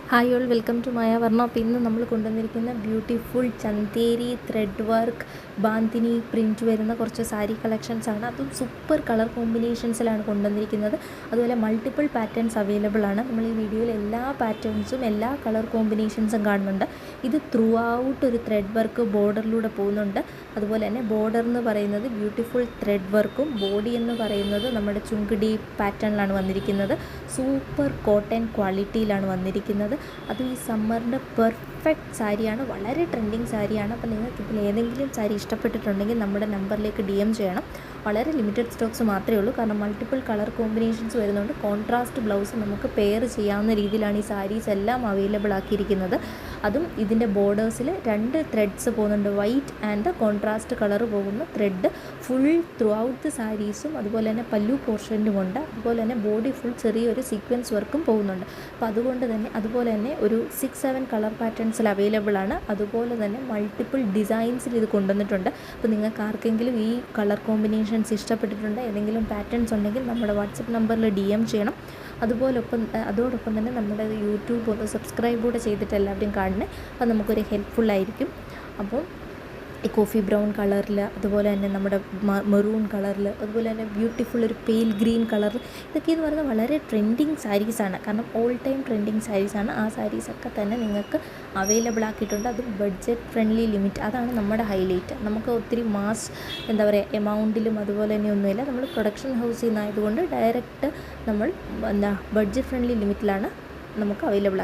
Hi all, welcome to Maya Varna. അപ്പോൾ ഇന്ന് നമ്മൾ കൊണ്ടുവന്നിരിക്കുന്ന beautiful Chanderi thread work bandhani print വരുന്ന കുറച്ച് സാരി കളക്ഷൻസ് ആണ്. അതും സൂപ്പർ കളർ കോമ്പിനേഷൻസിലാണ് കൊണ്ടുവന്നിരിക്കുന്നത്. അതുപോലെ മൾട്ടിപ്പിൾ പാറ്റേൺസ് അവൈലബിൾ ആണ്. നമ്മൾ ഈ വീഡിയോയിൽ എല്ലാ പാറ്റേൺസും എല്ലാ കളർ കോമ്പിനേഷൻസും കാണുന്നുണ്ട്. ഇത് ത്രൂ ഔട്ട് ഒരു ത്രെഡ് വർക്ക് ബോർഡറിലൂടെ പോകുന്നുണ്ട്. അതുപോലെ തന്നെ ബോർഡർ എന്ന് പറയുന്നത് ബ്യൂട്ടിഫുൾ ത്രെഡ് വർക്കും ബോഡി എന്ന് പറയുന്നത് നമ്മുടെ ചുങ്കിടി പാറ്റേണിലാണ് വന്നിരിക്കുന്നത്. സൂപ്പർ കോട്ടൺ ക്വാളിറ്റിയിലാണ് വന്നിരിക്കുന്നത്. അത് ഈ സമ്മറിൻ്റെ പെർഫെക്റ്റ് സാരിയാണ്, വളരെ ട്രെൻഡിങ് സാരിയാണ്. അപ്പോൾ നിങ്ങൾക്ക് ഇതിൽ ഏതെങ്കിലും സാരി ഇഷ്ടപ്പെട്ടിട്ടുണ്ടെങ്കിൽ നമ്മുടെ നമ്പറിലേക്ക് DM ചെയ്യണം. വളരെ ലിമിറ്റഡ് സ്റ്റോക്സ് മാത്രമേ ഉള്ളൂ, കാരണം മൾട്ടിപ്പിൾ കളർ കോമ്പിനേഷൻസ് വരുന്നുണ്ട്. കോൺട്രാസ്റ്റ് ബ്ലൗസ് നമുക്ക് പെയർ ചെയ്യാവുന്ന രീതിയിലാണ് ഈ സാരീസ് എല്ലാം അവൈലബിൾ ആക്കിയിരിക്കുന്നത്. അതും ഇതിൻ്റെ ബോർഡേഴ്സിൽ 2 ത്രെഡ്സ് പോകുന്നുണ്ട്, വൈറ്റ് ആൻഡ് കോൺട്രാസ്റ്റ് കളർ പോകുന്ന thread full throughout the സാരീസും. അതുപോലെ തന്നെ പല്ലു പോർഷനിലുമുണ്ട്. അതുപോലെ തന്നെ ബോഡി ഫുൾ ചെറിയൊരു സീക്വൻസ് വർക്കും പോകുന്നുണ്ട്. അപ്പോൾ അതുപോലെ തന്നെ ഒരു 6-7 കളർ പാറ്റേൺസിൽ അവൈലബിൾ ആണ്. അതുപോലെ തന്നെ മൾട്ടിപ്പിൾ ഡിസൈൻസിൽ ഇത് കൊണ്ടുവന്നിട്ടുണ്ട്. അപ്പോൾ നിങ്ങൾക്ക് ആർക്കെങ്കിലും ഈ കളർ കോമ്പിനേഷൻസ് ഇഷ്ടപ്പെട്ടിട്ടുണ്ട്, ഏതെങ്കിലും പാറ്റേൺസ് ഉണ്ടെങ്കിൽ നമ്മുടെ വാട്സപ്പ് നമ്പറിൽ DM ചെയ്യണം. അതോടൊപ്പം തന്നെ നമ്മുടെ യൂട്യൂബ് ഒന്ന് സബ്സ്ക്രൈബ് കൂടെ ചെയ്തിട്ട് എല്ലാവരും കാണണേ. അപ്പോൾ നമുക്കൊരു ഹെൽപ്ഫുള്ളായിരിക്കും. അപ്പോൾ ഈ കോഫി ബ്രൗൺ കളറിൽ, അതുപോലെ തന്നെ നമ്മുടെ മെറൂൺ കളറിൽ, അതുപോലെ തന്നെ ബ്യൂട്ടിഫുൾ ഒരു പെയിൽ ഗ്രീൻ കളറിൽ, ഇതൊക്കെയെന്ന് പറയുന്നത് വളരെ ട്രെൻഡിങ് സാരീസാണ്. കാരണം ഓൾ ടൈം ട്രെൻഡിങ് സാരീസാണ്. ആ സാരീസൊക്കെ തന്നെ നിങ്ങൾക്ക് അവൈലബിൾ ആക്കിയിട്ടുണ്ട്. അത് ബഡ്ജറ്റ് ഫ്രണ്ട്ലി ലിമിറ്റ്, അതാണ് നമ്മുടെ ഹൈലൈറ്റ്. നമുക്ക് ഒത്തിരി മാസ് എമൗണ്ടിലും അതുപോലെ തന്നെ ഒന്നുമില്ല. നമ്മൾ പ്രൊഡക്ഷൻ ഹൗസിൽ നിന്നായതുകൊണ്ട് ഡയറക്റ്റ് നമ്മൾ ബഡ്ജറ്റ് ഫ്രണ്ട്ലി ലിമിറ്റിലാണ് നമുക്ക് അവൈലബിൾ ആക്കുന്നത്.